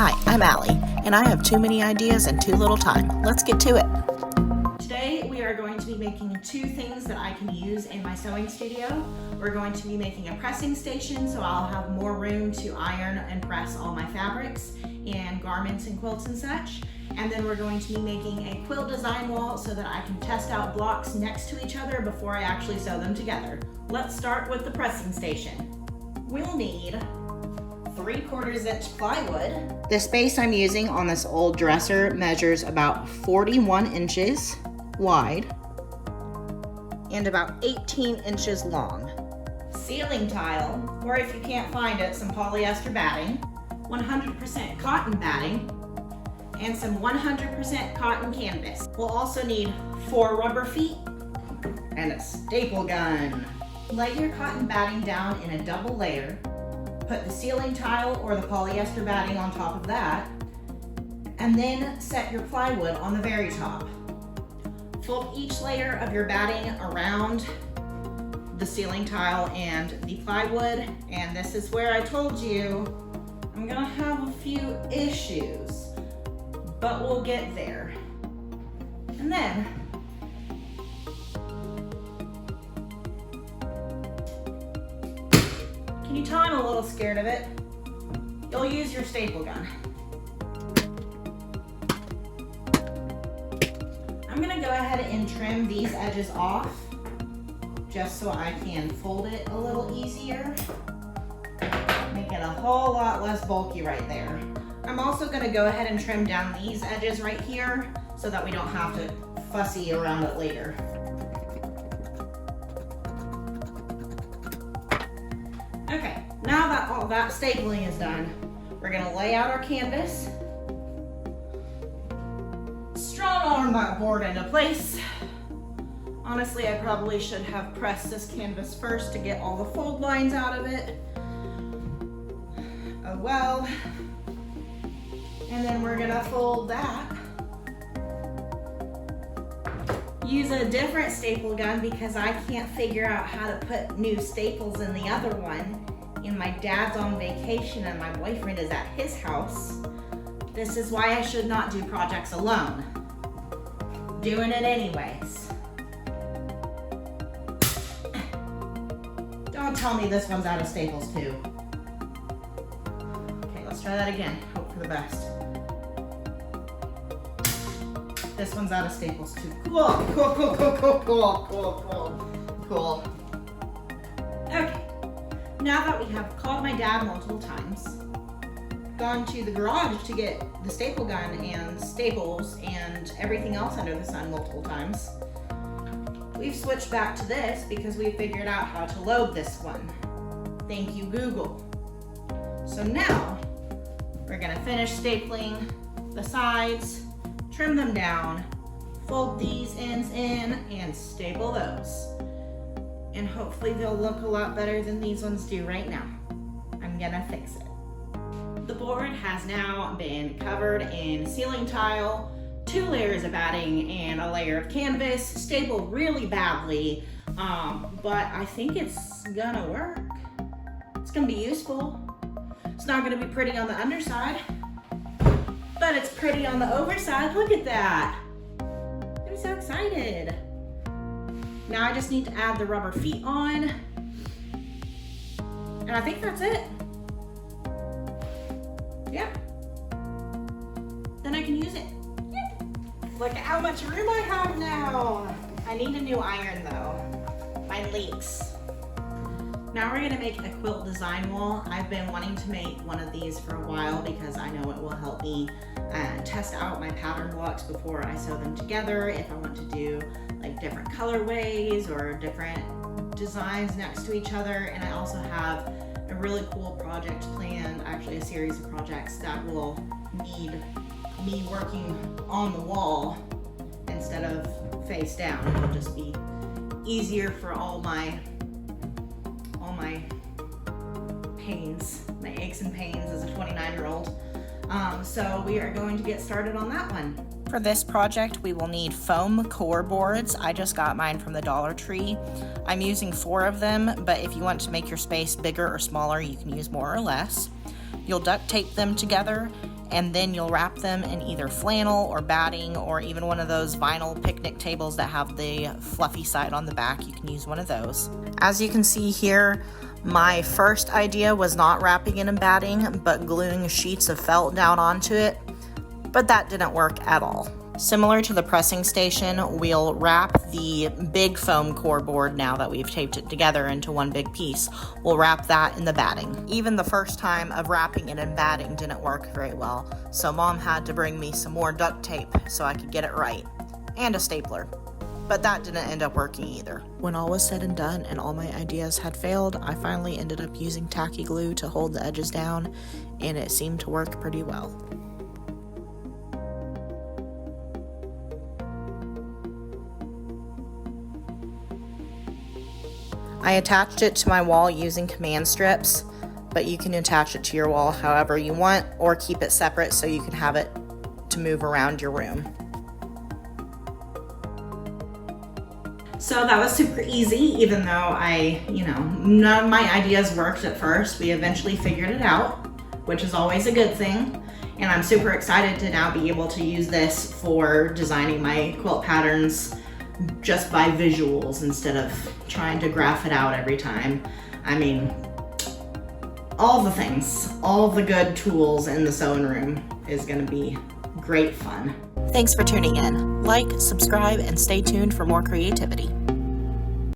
Hi, I'm Allie, and I have too many ideas and too little time. Let's get to it. Today we are going to be making two things that I can use in my sewing studio. We're going to be making a pressing station so I'll have more room to iron and press all my fabrics and garments and quilts and such. And then we're going to be making a quilt design wall so that I can test out blocks next to each other before I actually sew them together. Let's start with the pressing station. We'll need 3/4 inch plywood. The space I'm using on this old dresser measures about 41 inches wide and about 18 inches long. Ceiling tile, or if you can't find it, some polyester batting, 100% cotton batting, and some 100% cotton canvas. We'll also need 4 rubber feet and a staple gun. Lay your cotton batting down in a double layer. Put the ceiling tile or the polyester batting on top of that, and then set your plywood on the very top. Fold each layer of your batting around the ceiling tile and the plywood, and this is where I told you I'm gonna have a few issues, but we'll get there. And then can you tell I'm a little scared of it? You'll use your staple gun. I'm gonna go ahead and trim these edges off just so I can fold it a little easier. Make it a whole lot less bulky right there. I'm also gonna go ahead and trim down these edges right here so that we don't have to fussy around it later. Okay, now that all that stapling is done, we're gonna lay out our canvas, strong arm that board into place. Honestly, I probably should have pressed this canvas first to get all the fold lines out of it. Oh well. And then we're gonna fold that. Use a different staple gun because I can't figure out how to put new staples in the other one. And my dad's on vacation and my boyfriend is at his house. This is why I should not do projects alone. Doing it anyways. Don't tell me this one's out of staples too. Okay, let's try that again. Hope for the best. This one's out of staples too. Cool, cool, cool, cool, cool, cool, cool, cool, cool. Okay, now that we have called my dad multiple times, gone to the garage to get the staple gun and staples and everything else under the sun multiple times, we've switched back to this because we figured out how to load this one. Thank you, Google. So now we're gonna finish stapling the sides, trim them down, fold these ends in, and staple those. And hopefully they'll look a lot better than these ones do right now. I'm gonna fix it. The board has now been covered in ceiling tile, 2 layers of batting, and a layer of canvas, stapled really badly, but I think it's gonna work. It's gonna be useful. It's not gonna be pretty on the underside, but it's pretty on the overside. Look at that. I'm so excited. Now I just need to add the rubber feet on, and I think that's it. Yep. Then I can use it. Yep. Look at how much room I have now. I need a new iron though. Mine leaks. Now we're gonna make a quilt design wall. I've been wanting to make one of these for a while because I know it will help me test out my pattern blocks before I sew them together. If I want to do like different colorways or different designs next to each other. And I also have a really cool project planned, actually a series of projects that will need me working on the wall instead of face down. It'll just be easier for all my pains, my aches and pains as a 29-year-old. So we are going to get started on that one. For this project, we will need foam core boards. I just got mine from the Dollar Tree. I'm using 4 of them, but if you want to make your space bigger or smaller, you can use more or less. You'll duct tape them together and then you'll wrap them in either flannel or batting or even one of those vinyl picnic tables that have the fluffy side on the back. You can use one of those. As you can see here, my first idea was not wrapping it in batting, but gluing sheets of felt down onto it, but that didn't work at all. Similar to the pressing station, we'll wrap the big foam core board now that we've taped it together into one big piece. We'll wrap that in the batting. Even the first time of wrapping it in batting didn't work very well, so Mom had to bring me some more duct tape so I could get it right, and a stapler. But that didn't end up working either. When all was said and done and all my ideas had failed, I finally ended up using tacky glue to hold the edges down, and it seemed to work pretty well. I attached it to my wall using command strips, but you can attach it to your wall however you want or keep it separate so you can have it to move around your room. So that was super easy, even though none of my ideas worked at first. We eventually figured it out, which is always a good thing. And I'm super excited to now be able to use this for designing my quilt patterns just by visuals instead of trying to graph it out every time. I mean, all the things, all the good tools in the sewing room is gonna be great fun. Thanks for tuning in. Like, subscribe, and stay tuned for more creativity.